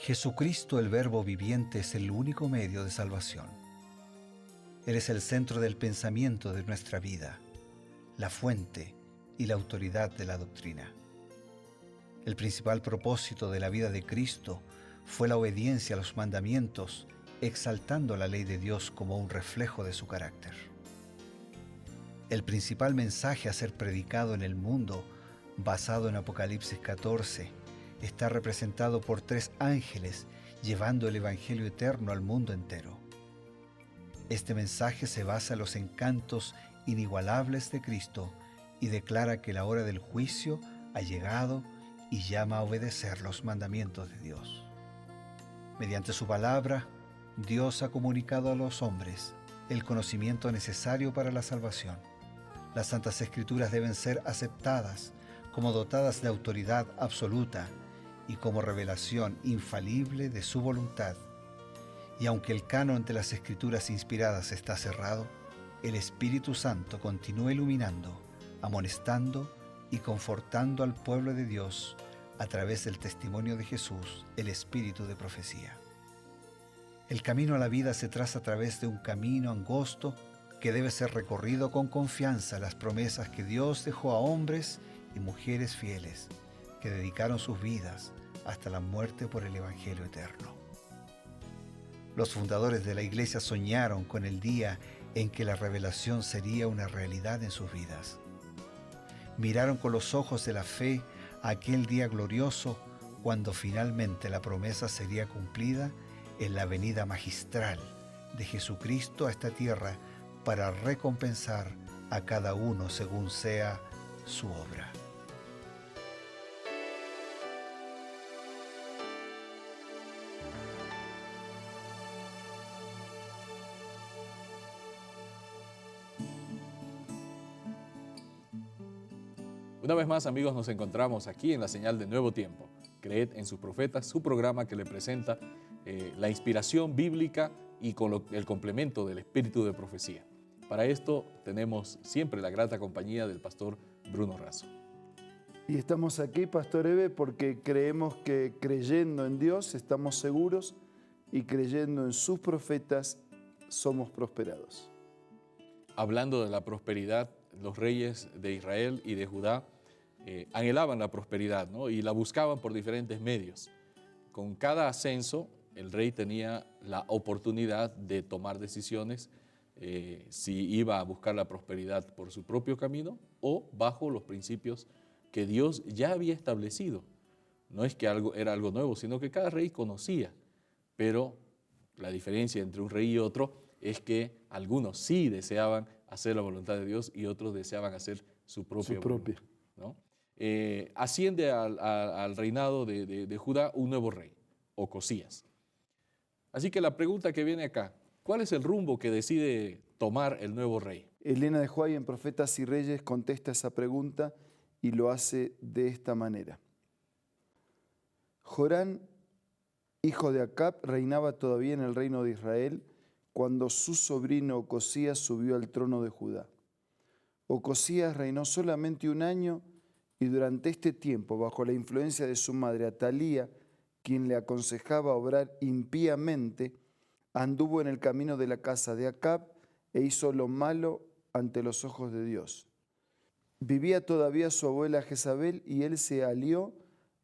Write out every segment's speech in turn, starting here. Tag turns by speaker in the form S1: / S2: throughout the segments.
S1: Jesucristo, el Verbo viviente, es el único medio de salvación. Él es el centro del pensamiento de nuestra vida, la fuente y la autoridad de la doctrina. El principal propósito de la vida de Cristo fue la obediencia a los mandamientos, exaltando la ley de Dios como un reflejo de su carácter. El principal mensaje a ser predicado en el mundo, basado en Apocalipsis 14, está representado por 3 ángeles llevando el Evangelio eterno al mundo entero. Este mensaje se basa en los encantos inigualables de Cristo y declara que la hora del juicio ha llegado y llama a obedecer los mandamientos de Dios. Mediante su palabra, Dios ha comunicado a los hombres el conocimiento necesario para la salvación. Las Santas Escrituras deben ser aceptadas como dotadas de autoridad absoluta y como revelación infalible de su voluntad. Y aunque el canon de las Escrituras inspiradas está cerrado, el Espíritu Santo continúa iluminando, amonestando y confortando al pueblo de Dios a través del testimonio de Jesús, el Espíritu de profecía. El camino a la vida se traza a través de un camino angosto que debe ser recorrido con confianza a las promesas que Dios dejó a hombres y mujeres fieles que dedicaron sus vidas hasta la muerte por el Evangelio eterno. Los fundadores de la Iglesia soñaron con el día en que la revelación sería una realidad en sus vidas. Miraron con los ojos de la fe a aquel día glorioso cuando finalmente la promesa sería cumplida en la venida magistral de Jesucristo a esta tierra para recompensar a cada uno según sea su obra.
S2: Una vez más, amigos, nos encontramos aquí en la señal de Nuevo Tiempo. Creed en sus profetas, su programa que le presenta la inspiración bíblica y con el complemento del espíritu de profecía. Para esto tenemos siempre la grata compañía del pastor Bruno Razo.
S3: Y estamos aquí, Pastor Eve, porque creemos que creyendo en Dios estamos seguros y creyendo en sus profetas somos prosperados.
S2: Hablando de la prosperidad, los reyes de Israel y de Judá anhelaban la prosperidad, ¿no? Y la buscaban por diferentes medios. Con cada ascenso, el rey tenía la oportunidad de tomar decisiones si iba a buscar la prosperidad por su propio camino o bajo los principios que Dios ya había establecido. No es que era algo nuevo, sino que cada rey conocía, pero la diferencia entre un rey y otro es que algunos sí deseaban hacer la voluntad de Dios y otros deseaban hacer su propia voluntad, ¿no? Asciende al reinado de Judá un nuevo rey, Ocosías. Así que la pregunta que viene acá, ¿cuál es el rumbo que decide tomar el nuevo rey?
S3: Elena de White en Profetas y Reyes contesta esa pregunta y lo hace de esta manera. Jorán, hijo de Acab, reinaba todavía en el reino de Israel cuando su sobrino Ocosías subió al trono de Judá. Ocosías reinó solamente 1 año y durante este tiempo, bajo la influencia de su madre Atalía, quien le aconsejaba obrar impíamente, anduvo en el camino de la casa de Acab e hizo lo malo ante los ojos de Dios. Vivía todavía su abuela Jezabel y él se alió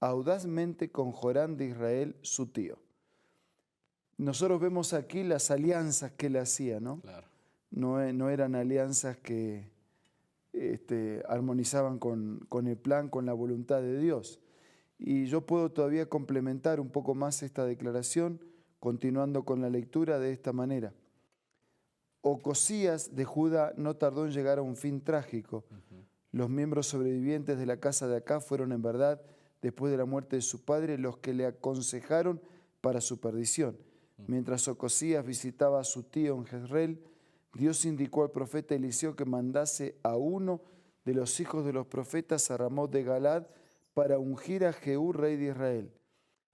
S3: audazmente con Jorán de Israel, su tío. Nosotros vemos aquí las alianzas que él hacía, ¿no?
S2: Claro.
S3: No eran alianzas que armonizaban con el plan, con la voluntad de Dios. Y yo puedo todavía complementar un poco más esta declaración, continuando con la lectura de esta manera. Ocosías de Judá no tardó en llegar a un fin trágico. Los miembros sobrevivientes de la casa de Acab fueron en verdad, después de la muerte de su padre, los que le aconsejaron para su perdición. Mientras Ocosías visitaba a su tío en Jezreel, Dios indicó al profeta Eliseo que mandase a uno de los hijos de los profetas a Ramot de Galad para ungir a Jehú, rey de Israel.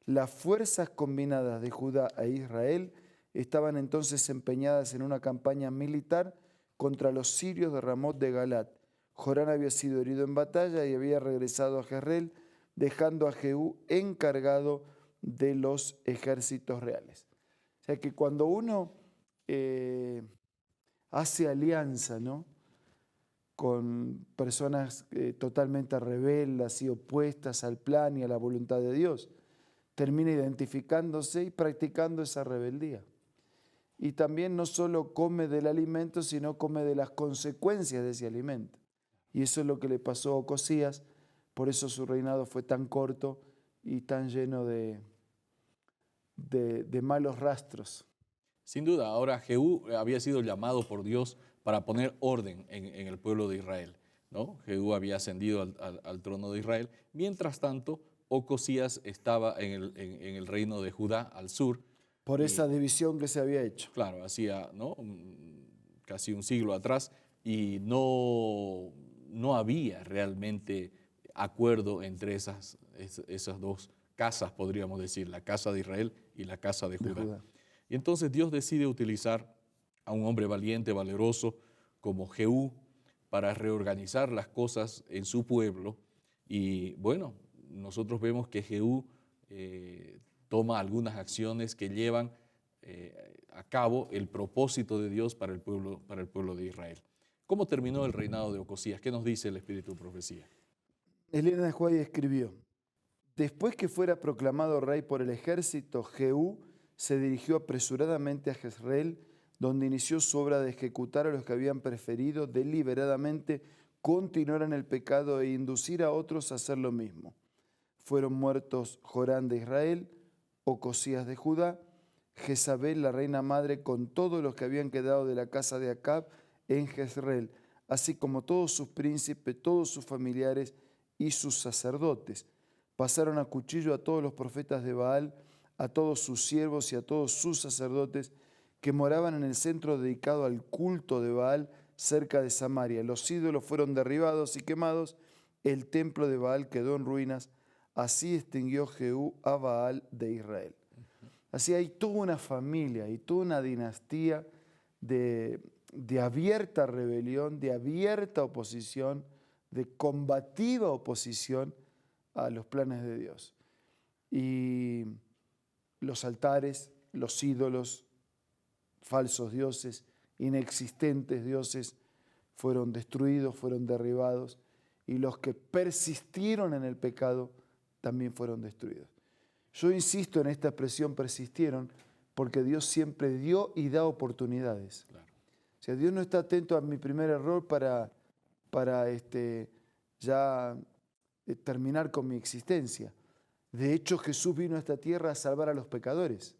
S3: Las fuerzas combinadas de Judá e Israel estaban entonces empeñadas en una campaña militar contra los sirios de Ramot de Galad. Jorán había sido herido en batalla y había regresado a Jezreel, dejando a Jehú encargado de los ejércitos reales. O sea que cuando uno hace alianza, ¿no?, con personas totalmente rebeldes y opuestas al plan y a la voluntad de Dios, termina identificándose y practicando esa rebeldía. Y también no solo come del alimento, sino come de las consecuencias de ese alimento. Y eso es lo que le pasó a Ocosías, por eso su reinado fue tan corto y tan lleno de malos rastros.
S2: Sin duda, ahora Jehú había sido llamado por Dios para poner orden en el pueblo de Israel, ¿no? Jehú había ascendido al trono de Israel. Mientras tanto, Ocosías estaba en el reino de Judá al sur.
S3: Por esa división que se había hecho.
S2: Claro, hacía, ¿no?, casi un siglo atrás, y no había realmente acuerdo entre esas dos casas, podríamos decir, la casa de Israel y la casa de Judá. Y entonces Dios decide utilizar a un hombre valiente, valeroso, como Jehú, para reorganizar las cosas en su pueblo. Y bueno, nosotros vemos que Jehú toma algunas acciones que llevan a cabo el propósito de Dios para el pueblo de Israel. ¿Cómo terminó el reinado de Ocosías? ¿Qué nos dice el Espíritu de Profecía?
S3: Elena de White escribió: después que fuera proclamado rey por el ejército, Jehú se dirigió apresuradamente a Jezreel, donde inició su obra de ejecutar a los que habían preferido deliberadamente continuar en el pecado e inducir a otros a hacer lo mismo. Fueron muertos Jorán de Israel, Ocosías de Judá, Jezabel, la reina madre, con todos los que habían quedado de la casa de Acab en Jezreel, así como todos sus príncipes, todos sus familiares y sus sacerdotes. Pasaron a cuchillo a todos los profetas de Baal, a todos sus siervos y a todos sus sacerdotes que moraban en el centro dedicado al culto de Baal cerca de Samaria. Los ídolos fueron derribados y quemados, el templo de Baal quedó en ruinas. Así extinguió Jehú a Baal de Israel. Así hay toda una familia y toda una dinastía de abierta rebelión, de abierta oposición, de combativa oposición a los planes de Dios. Y los altares, los ídolos, falsos dioses, inexistentes dioses, fueron destruidos, fueron derribados, y los que persistieron en el pecado también fueron destruidos. Yo insisto en esta expresión persistieron porque Dios siempre dio y da oportunidades. Claro. O sea, Dios no está atento a mi primer error para terminar con mi existencia. De hecho, Jesús vino a esta tierra a salvar a los pecadores.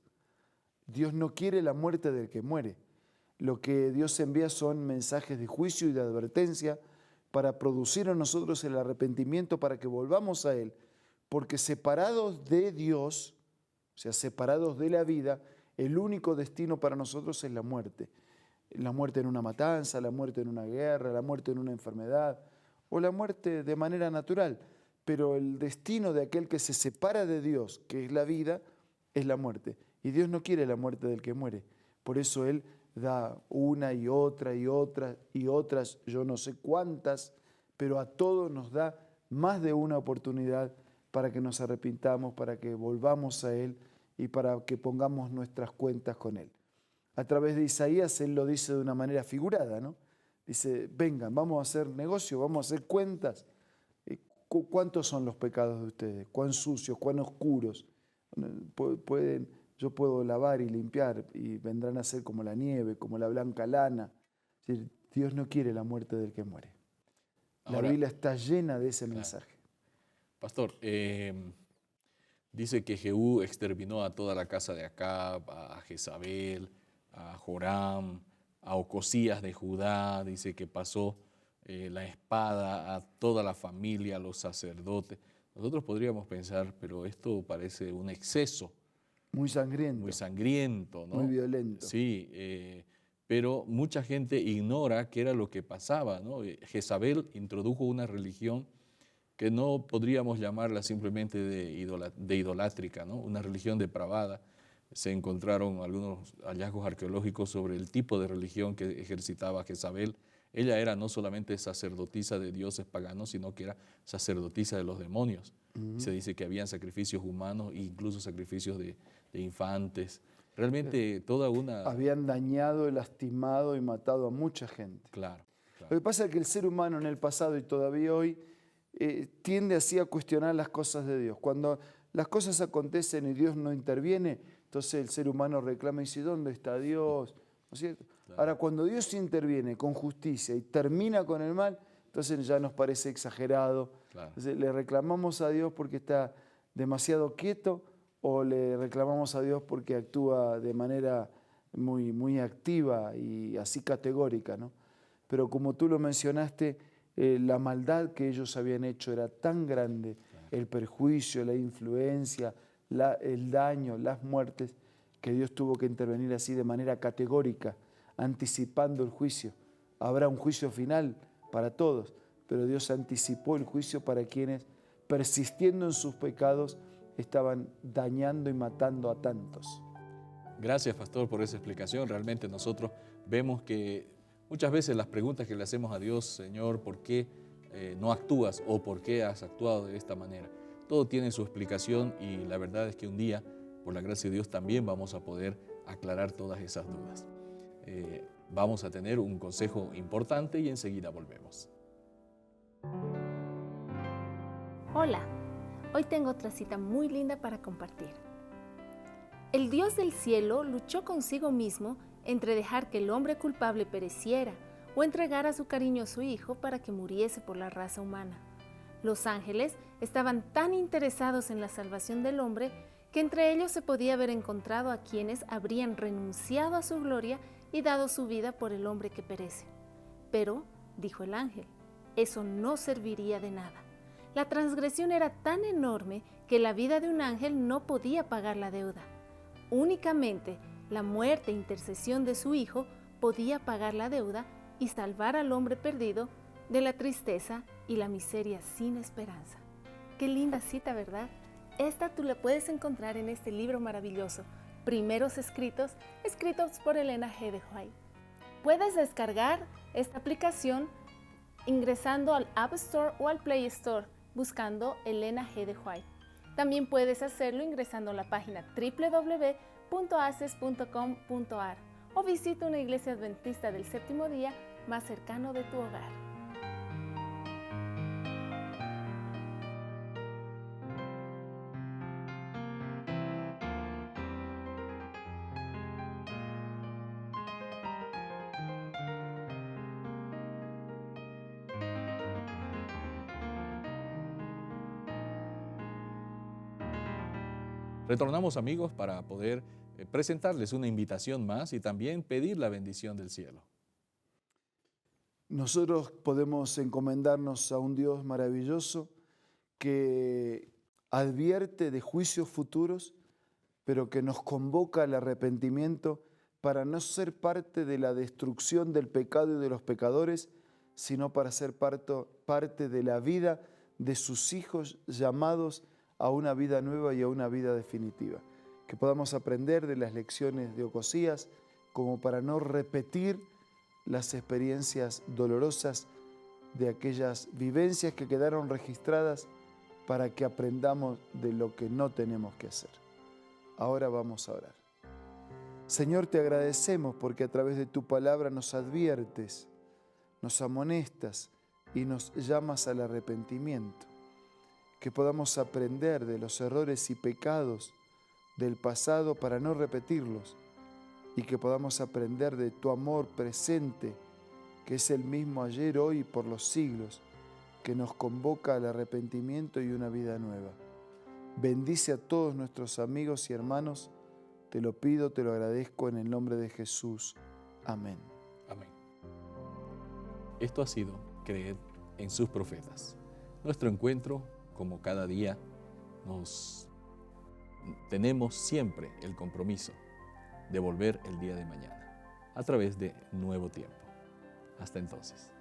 S3: Dios no quiere la muerte del que muere. Lo que Dios envía son mensajes de juicio y de advertencia para producir en nosotros el arrepentimiento para que volvamos a Él. Porque separados de Dios, o sea, separados de la vida, el único destino para nosotros es la muerte. La muerte en una matanza, la muerte en una guerra, la muerte en una enfermedad o la muerte de manera natural. Pero el destino de aquel que se separa de Dios, que es la vida, es la muerte. Y Dios no quiere la muerte del que muere. Por eso Él da una y otra y otra y otras, yo no sé cuántas, pero a todos nos da más de una oportunidad para que nos arrepintamos, para que volvamos a Él y para que pongamos nuestras cuentas con Él. A través de Isaías, Él lo dice de una manera figurada, ¿no? Dice, vengan, vamos a hacer negocio, vamos a hacer cuentas. ¿Cuántos son los pecados de ustedes? ¿Cuán sucios, cuán oscuros? Yo puedo lavar y limpiar y vendrán a ser como la nieve, como la blanca lana. Dios no quiere la muerte del que muere. La Biblia está llena de ese mensaje.
S2: Pastor, dice que Jehú exterminó a toda la casa de Acab, a Jezabel, a Joram, a Ocosías de Judá. Dice que pasó la espada a toda la familia, a los sacerdotes. Nosotros podríamos pensar, pero esto parece un exceso.
S3: Muy sangriento.
S2: Muy sangriento, ¿no?
S3: Muy violento.
S2: Sí, pero mucha gente ignora qué era lo que pasaba, ¿no? Jezabel introdujo una religión que no podríamos llamarla simplemente de idolátrica, ¿no? Una religión depravada. Se encontraron algunos hallazgos arqueológicos sobre el tipo de religión que ejercitaba Jezabel. Ella era no solamente sacerdotisa de dioses paganos, sino que era sacerdotisa de los demonios. Se dice que habían sacrificios humanos e incluso sacrificios de infantes. Realmente toda una...
S3: Habían dañado, lastimado y matado a mucha gente.
S2: Claro,
S3: Lo
S2: claro.
S3: que pasa es que el ser humano en el pasado y todavía hoy tiende así a cuestionar las cosas de Dios. Cuando las cosas acontecen y Dios no interviene, entonces el ser humano reclama y dice, ¿dónde está Dios? ¿No es cierto?
S2: Claro.
S3: Ahora, cuando Dios interviene con justicia y termina con el mal, entonces ya nos parece exagerado.
S2: Claro.
S3: Entonces, le reclamamos a Dios porque está demasiado quieto o le reclamamos a Dios porque actúa de manera muy, muy activa y así categórica, ¿no? Pero como tú lo mencionaste, la maldad que ellos habían hecho era tan grande, el perjuicio, la influencia, el daño, las muertes, que Dios tuvo que intervenir así de manera categórica, anticipando el juicio. Habrá un juicio final para todos, pero Dios anticipó el juicio para quienes, persistiendo en sus pecados, estaban dañando y matando a tantos.
S2: Gracias, pastor, por esa explicación. Realmente nosotros vemos que muchas veces las preguntas que le hacemos a Dios, Señor, ¿por qué no actúas o por qué has actuado de esta manera? Todo tiene su explicación y la verdad es que un día, por la gracia de Dios, también vamos a poder aclarar todas esas dudas. Vamos a tener un consejo importante y enseguida volvemos.
S4: Hola, hoy tengo otra cita muy linda para compartir. El Dios del cielo luchó consigo mismo entre dejar que el hombre culpable pereciera o entregar a su cariñoso hijo para que muriese por la raza humana. Los ángeles estaban tan interesados en la salvación del hombre que entre ellos se podía haber encontrado a quienes habrían renunciado a su gloria y dado su vida por el hombre que perece. Pero, dijo el ángel, eso no serviría de nada. La transgresión era tan enorme que la vida de un ángel no podía pagar la deuda. Únicamente la muerte e intercesión de su Hijo podía pagar la deuda y salvar al hombre perdido de la tristeza y la miseria sin esperanza. Qué linda cita, ¿verdad? Esta tú la puedes encontrar en este libro maravilloso, Primeros Escritos, escritos por Elena G. de White. Puedes descargar esta aplicación ingresando al App Store o al Play Store, buscando Elena G. de White. También puedes hacerlo ingresando a la página www.aces.com.ar o visita una iglesia adventista del séptimo día más cercano de tu hogar.
S2: Retornamos, amigos, para poder presentarles una invitación más y también pedir la bendición del cielo.
S3: Nosotros podemos encomendarnos a un Dios maravilloso que advierte de juicios futuros, pero que nos convoca al arrepentimiento para no ser parte de la destrucción del pecado y de los pecadores, sino para ser parte de la vida de sus hijos llamados a una vida nueva y a una vida definitiva. Que podamos aprender de las lecciones de Ocosías como para no repetir las experiencias dolorosas de aquellas vivencias que quedaron registradas, para que aprendamos de lo que no tenemos que hacer. Ahora vamos a orar. Señor, te agradecemos porque a través de tu palabra nos adviertes, nos amonestas y nos llamas al arrepentimiento. Que podamos aprender de los errores y pecados del pasado para no repetirlos, y que podamos aprender de tu amor presente, que es el mismo ayer, hoy y por los siglos, que nos convoca al arrepentimiento y una vida nueva. Bendice a todos nuestros amigos y hermanos, te lo pido, te lo agradezco en el nombre de Jesús. Amén.
S2: Amén. Esto ha sido Creed en sus profetas. Nuestro encuentro, como cada día, tenemos siempre el compromiso de volver el día de mañana a través de Nuevo Tiempo. Hasta entonces.